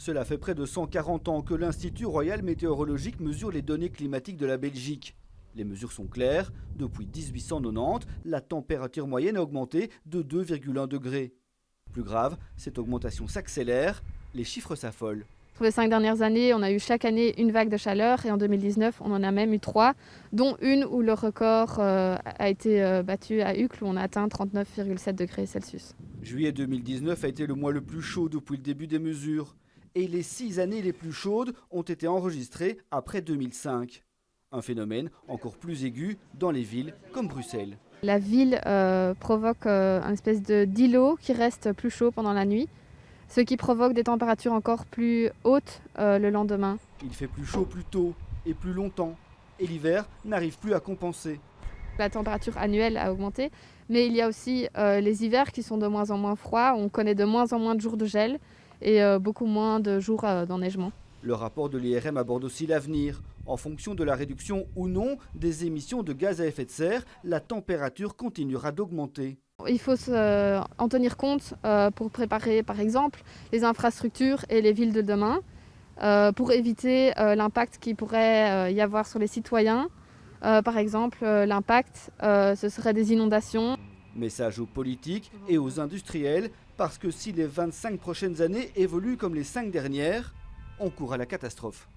Cela fait près de 140 ans que l'Institut royal météorologique mesure les données climatiques de la Belgique. Les mesures sont claires. Depuis 1890, la température moyenne a augmenté de 2,1 degrés. Plus grave, cette augmentation s'accélère, les chiffres s'affolent. Sur les 5 dernières années, on a eu chaque année une vague de chaleur et en 2019, on en a même eu 3, dont une où le record a été battu à Uccle où on a atteint 39,7 degrés Celsius. Juillet 2019 a été le mois le plus chaud depuis le début des mesures. Et les 6 années les plus chaudes ont été enregistrées après 2005. Un phénomène encore plus aigu dans les villes comme Bruxelles. La ville provoque une espèce d'îlot qui reste plus chaud pendant la nuit, ce qui provoque des températures encore plus hautes le lendemain. Il fait plus chaud plus tôt et plus longtemps. Et l'hiver n'arrive plus à compenser. La température annuelle a augmenté, mais il y a aussi les hivers qui sont de moins en moins froids. On connaît de moins en moins de jours de gel et beaucoup moins de jours d'enneigement. Le rapport de l'IRM aborde aussi l'avenir. En fonction de la réduction ou non des émissions de gaz à effet de serre, la température continuera d'augmenter. Il faut en tenir compte pour préparer par exemple les infrastructures et les villes de demain, pour éviter l'impact qu'il pourrait y avoir sur les citoyens. Par exemple, l'impact, ce serait des inondations. Message aux politiques et aux industriels, parce que si les 25 prochaines années évoluent comme les 5 dernières, on court à la catastrophe.